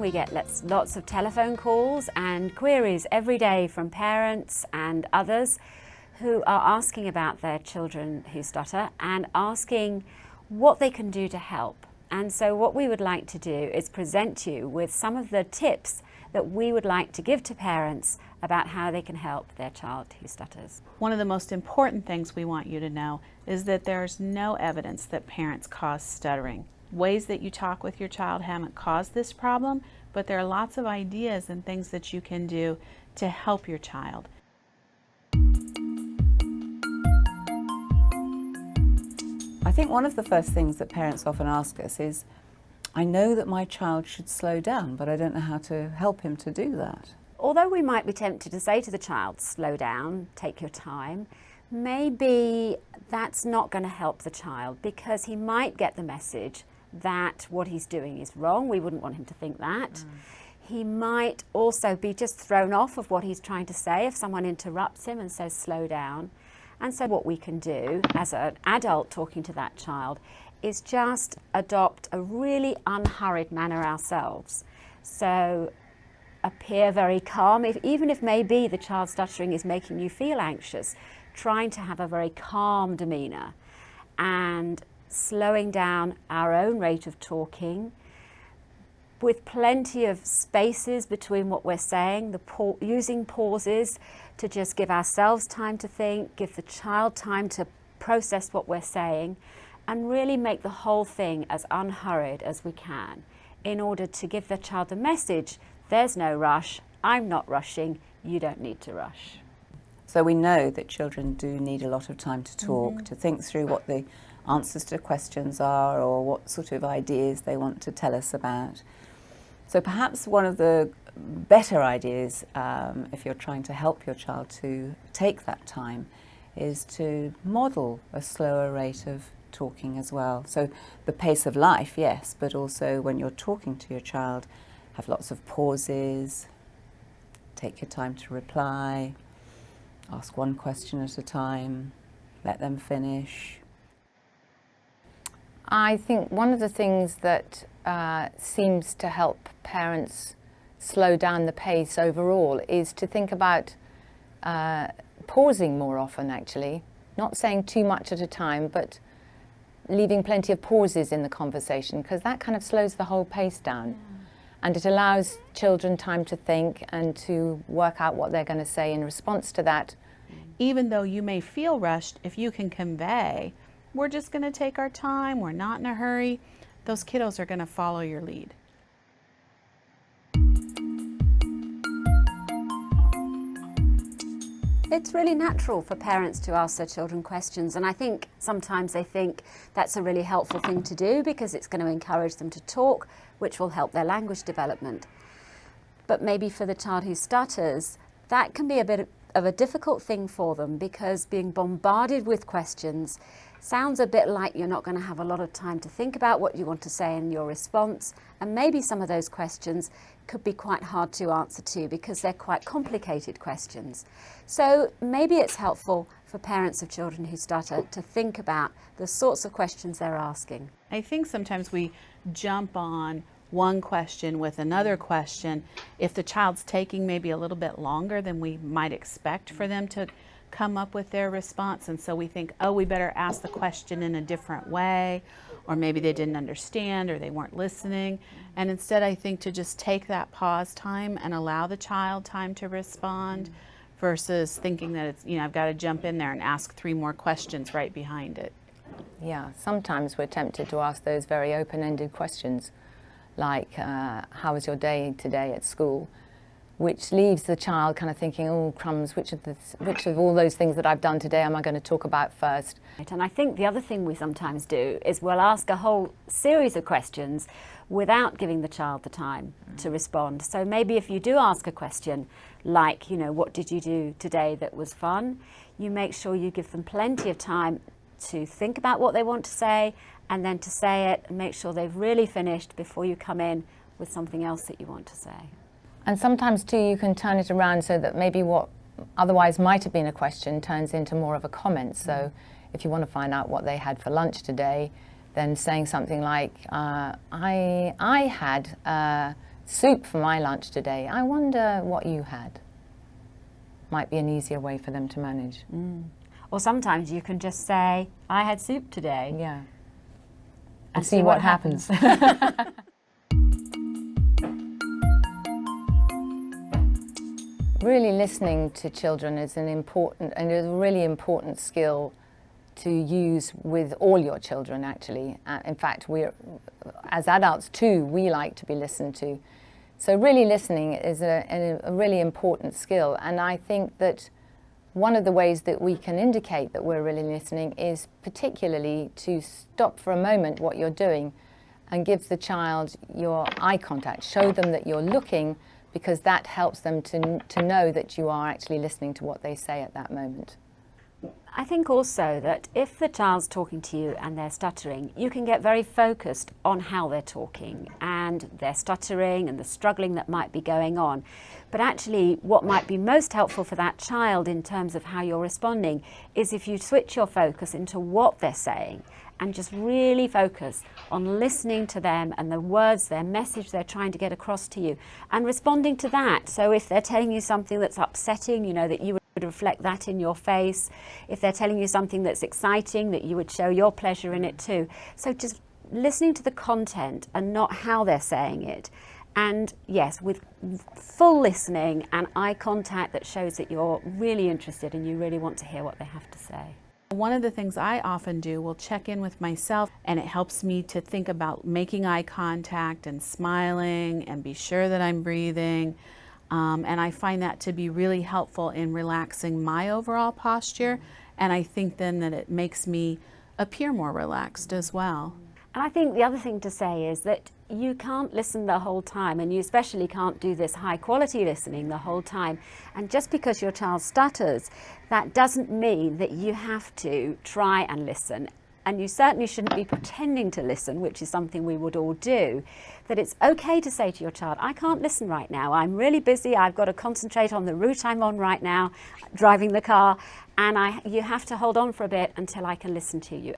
We get lots of telephone calls and queries every day from parents and others who are asking about their children who stutter and asking what they can do to help. And so what we would like to do is present you with some of the tips that we would like to give to parents about how they can help their child who stutters. One of the most important things we want you to know is that there's no evidence that parents cause stuttering. Ways that you talk with your child haven't caused this problem, but there are lots of ideas and things that you can do to help your child. I think one of the first things that parents often ask us is, I know that my child should slow down, but I don't know how to help him to do that. Although we might be tempted to say to the child, slow down, take your time, maybe that's not going to help the child because he might get the message that what he's doing is wrong. We wouldn't want him to think that. He might also be just thrown off of what he's trying to say if someone interrupts him and says slow down. And so what we can do as an adult talking to that child is just adopt a really unhurried manner ourselves. So appear very calm, even if maybe the child stuttering is making you feel anxious, trying to have a very calm demeanour and slowing down our own rate of talking with plenty of spaces between what we're saying, using pauses to just give ourselves time to think, give the child time to process what we're saying, and really make the whole thing as unhurried as we can in order to give the child the message, there's no rush, I'm not rushing, you don't need to rush. So we know that children do need a lot of time to talk, to think through what the answers to questions are or what sort of ideas they want to tell us about. So perhaps one of the better ideas, if you're trying to help your child to take that time, is to model a slower rate of talking as well. So the pace of life, yes, but also when you're talking to your child, have lots of pauses, take your time to reply, ask one question at a time, let them finish. I think one of the things that seems to help parents slow down the pace overall is to think about pausing more often, actually. Not saying too much at a time, but leaving plenty of pauses in the conversation, because that kind of slows the whole pace down. And it allows children time to think and to work out what they're going to say in response to that. Even though you may feel rushed, if you can convey, we're just going to take our time, we're not in a hurry, those kiddos are going to follow your lead. It's really natural for parents to ask their children questions, and I think sometimes they think that's a really helpful thing to do because it's going to encourage them to talk, which will help their language development. But maybe for the child who stutters, that can be a bit of a difficult thing for them because being bombarded with questions sounds a bit like you're not going to have a lot of time to think about what you want to say in your response, and maybe some of those questions could be quite hard to answer to because they're quite complicated questions. So maybe it's helpful for parents of children who stutter to think about the sorts of questions they're asking. I think sometimes we jump on one question with another question if the child's taking maybe a little bit longer than we might expect for them to come up with their response, and so we think, oh, we better ask the question in a different way, or maybe they didn't understand or they weren't listening. And instead I think to just take that pause time and allow the child time to respond versus thinking that it's, I've got to jump in there and ask 3 more questions right behind it. Yeah, sometimes we're tempted to ask those very open-ended questions like, how was your day today at school? Which leaves the child kind of thinking, oh crumbs, which of all those things that I've done today am I going to talk about first? And I think the other thing we sometimes do is we'll ask a whole series of questions without giving the child the time to respond. So maybe if you do ask a question like, what did you do today that was fun? You make sure you give them plenty of time to think about what they want to say and then to say it and make sure they've really finished before you come in with something else that you want to say. And sometimes too you can turn it around so that maybe what otherwise might have been a question turns into more of a comment. So if you want to find out what they had for lunch today, then saying something like, I had soup for my lunch today. I wonder what you had. Might be an easier way for them to manage. Or sometimes you can just say, I had soup today. Yeah. And See what happens. Really listening to children is a really important skill to use with all your children, actually. In fact, as adults too, we like to be listened to. So really listening is a really important skill, and I think that one of the ways that we can indicate that we're really listening is particularly to stop for a moment what you're doing and give the child your eye contact. Show them that you're looking, because that helps them to know that you are actually listening to what they say at that moment. I think also that if the child's talking to you and they're stuttering, you can get very focused on how they're talking and their stuttering and the struggling that might be going on. But actually, what might be most helpful for that child in terms of how you're responding is if you switch your focus into what they're saying and just really focus on listening to them and the words, their message they're trying to get across to you, and responding to that. So if they're telling you something that's upsetting, you know, that you would reflect that in your face. If they're telling you something that's exciting, that you would show your pleasure in it too. So just listening to the content and not how they're saying it. And yes, with full listening and eye contact that shows that you're really interested and you really want to hear what they have to say. One of the things I often do will check in with myself, and it helps me to think about making eye contact and smiling and be sure that I'm breathing. And I find that to be really helpful in relaxing my overall posture. And I think then that it makes me appear more relaxed as well. And I think the other thing to say is that you can't listen the whole time, and you especially can't do this high quality listening the whole time. And just because your child stutters, that doesn't mean that you have to try and listen. And you certainly shouldn't be pretending to listen, which is something we would all do. That it's okay to say to your child, I can't listen right now. I'm really busy. I've got to concentrate on the route I'm on right now, driving the car. And you have to hold on for a bit until I can listen to you.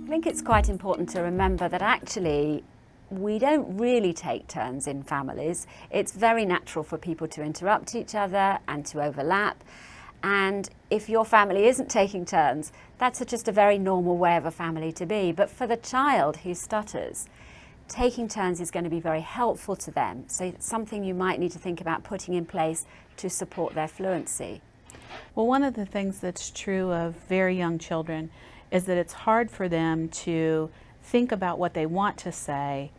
I think it's quite important to remember that actually we don't really take turns in families. It's very natural for people to interrupt each other and to overlap. And if your family isn't taking turns, that's just a very normal way of a family to be. But for the child who stutters, taking turns is going to be very helpful to them. So it's something you might need to think about putting in place to support their fluency. Well, one of the things that's true of very young children is that it's hard for them to think about what they want to say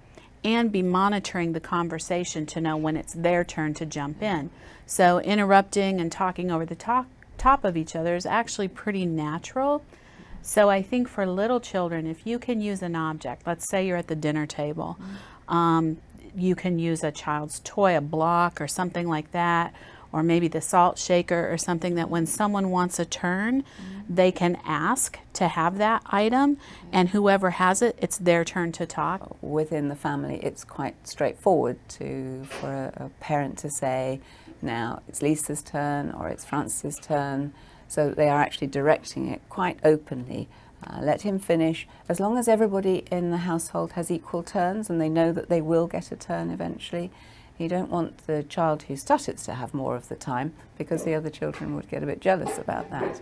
and be monitoring the conversation to know when it's their turn to jump in. So interrupting and talking over the top of each other is actually pretty natural. So I think for little children, if you can use an object, let's say you're at the dinner table, you can use a child's toy, a block or something like that, or maybe the salt shaker or something that when someone wants a turn, they can ask to have that item, and whoever has it, it's their turn to talk. Within the family, it's quite straightforward for a parent to say, now it's Lisa's turn or it's Francis's turn. So they are actually directing it quite openly. Let him finish. As long as everybody in the household has equal turns and they know that they will get a turn eventually. You don't want the child who stutters to have more of the time, because the other children would get a bit jealous about that.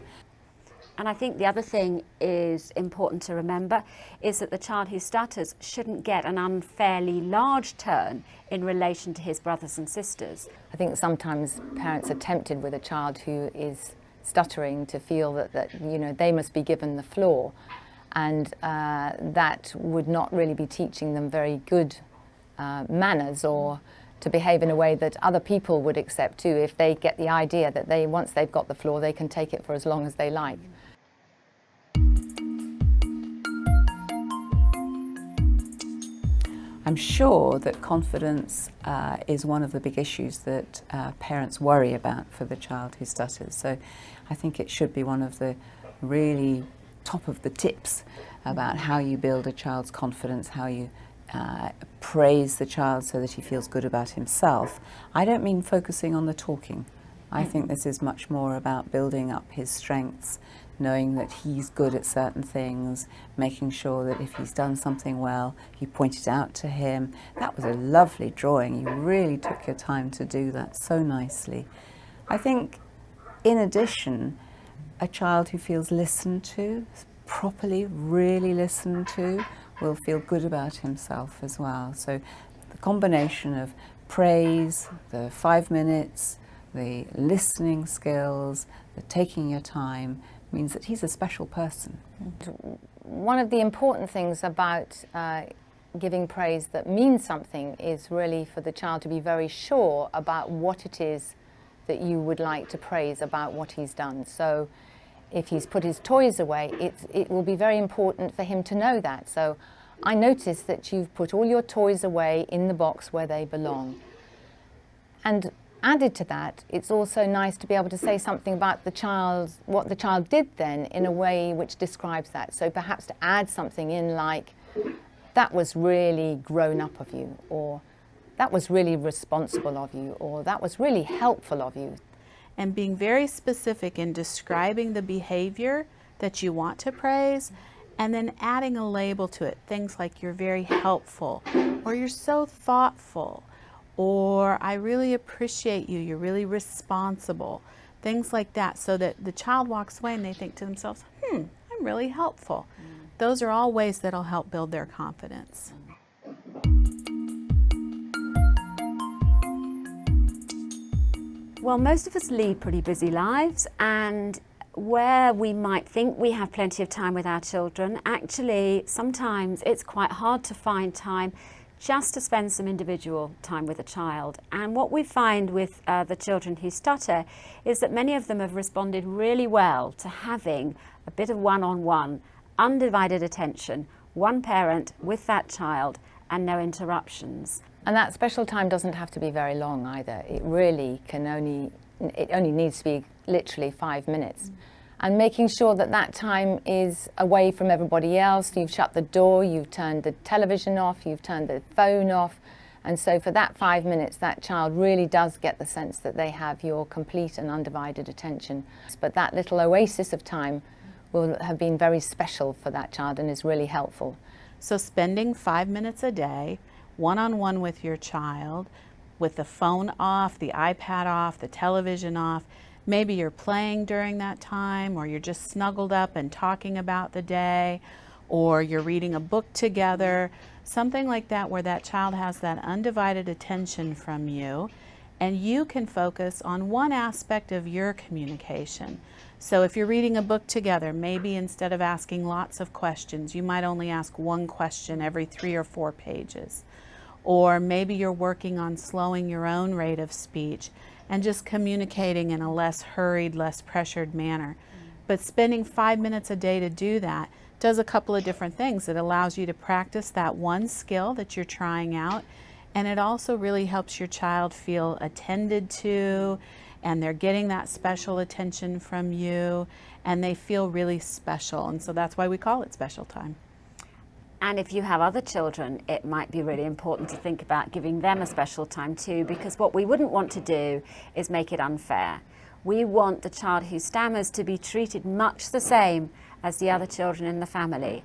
And I think the other thing is important to remember is that the child who stutters shouldn't get an unfairly large turn in relation to his brothers and sisters. I think sometimes parents are tempted with a child who is stuttering to feel that you know, they must be given the floor, and that would not really be teaching them very good manners, or to behave in a way that other people would accept too, if they get the idea that once they've got the floor, they can take it for as long as they like. I'm sure that confidence is one of the big issues that parents worry about for the child who stutters. So I think it should be one of the really top of the tips about how you build a child's confidence, how you praise the child so that he feels good about himself. I don't mean focusing on the talking. I think this is much more about building up his strengths, knowing that he's good at certain things, making sure that if he's done something well, you point it out to him. That was a lovely drawing. You really took your time to do that so nicely. I think, in addition, a child who feels listened to, properly, really listened to, will feel good about himself as well. So the combination of praise, the 5 minutes, the listening skills, the taking your time, means that he's a special person. One of the important things about giving praise that means something is really for the child to be very sure about what it is that you would like to praise about what he's done. So if he's put his toys away, it will be very important for him to know that. So I noticed that you've put all your toys away in the box where they belong. And added to that, it's also nice to be able to say something about the child, what the child did then, in a way which describes that. So perhaps to add something in like, that was really grown up of you, or that was really responsible of you, or that was really helpful of you. And being very specific in describing the behavior that you want to praise, and then adding a label to it. Things like you're very helpful, or you're so thoughtful, or I really appreciate you, you're really responsible. Things like that, so that the child walks away and they think to themselves, I'm really helpful. Those are all ways that'll help build their confidence. Well, most of us lead pretty busy lives, and where we might think we have plenty of time with our children, actually sometimes it's quite hard to find time just to spend some individual time with a child. And what we find with the children who stutter is that many of them have responded really well to having a bit of one-on-one, undivided attention, one parent with that child and no interruptions. And that special time doesn't have to be very long either. It really it only needs to be literally 5 minutes. And making sure that that time is away from everybody else. You've shut the door, you've turned the television off, you've turned the phone off. And so for that 5 minutes, that child really does get the sense that they have your complete and undivided attention. But that little oasis of time will have been very special for that child and is really helpful. So spending 5 minutes a day, one-on-one with your child, with the phone off, the iPad off, the television off. Maybe you're playing during that time, or you're just snuggled up and talking about the day, or you're reading a book together, something like that where that child has that undivided attention from you, and you can focus on one aspect of your communication. So if you're reading a book together, maybe instead of asking lots of questions, you might only ask one question every 3 or 4 pages. Or maybe you're working on slowing your own rate of speech and just communicating in a less hurried, less pressured manner. But spending 5 minutes a day to do that does a couple of different things. It allows you to practice that one skill that you're trying out, and it also really helps your child feel attended to, and they're getting that special attention from you, and they feel really special. And so that's why we call it special time. And if you have other children, it might be really important to think about giving them a special time too, because what we wouldn't want to do is make it unfair. We want the child who stammers to be treated much the same as the other children in the family.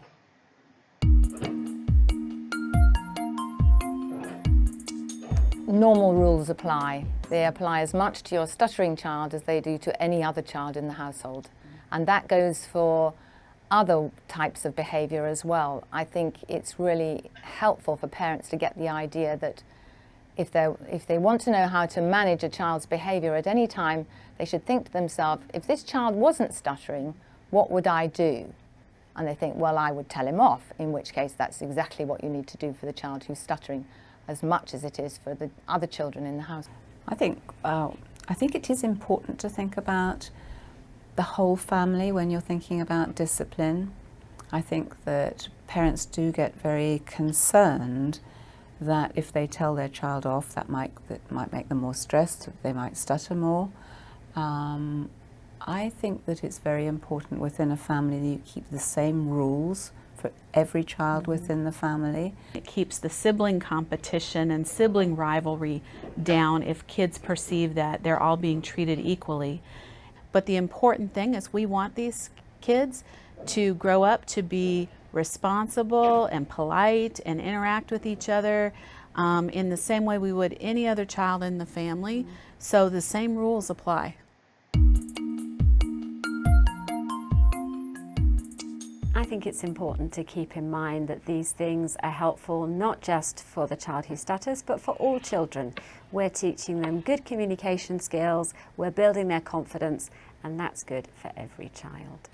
Normal rules apply. They apply as much to your stuttering child as they do to any other child in the household. And that goes for other types of behavior as well. I think it's really helpful for parents to get the idea that if they want to know how to manage a child's behavior at any time, they should think to themselves, if this child wasn't stuttering, what would I do? And they think, well, I would tell him off, in which case that's exactly what you need to do for the child who's stuttering, as much as it is for the other children in the house. I think it is important to think about the whole family when you're thinking about discipline. I think that parents do get very concerned that if they tell their child off, that might make them more stressed, they might stutter more. I think that it's very important within a family that you keep the same rules for every child within the family. It keeps the sibling competition and sibling rivalry down if kids perceive that they're all being treated equally. But the important thing is we want these kids to grow up to be responsible and polite and interact with each other in the same way we would any other child in the family. So the same rules apply. I think it's important to keep in mind that these things are helpful not just for the child who stutters, but for all children. We're teaching them good communication skills, we're building their confidence, and that's good for every child.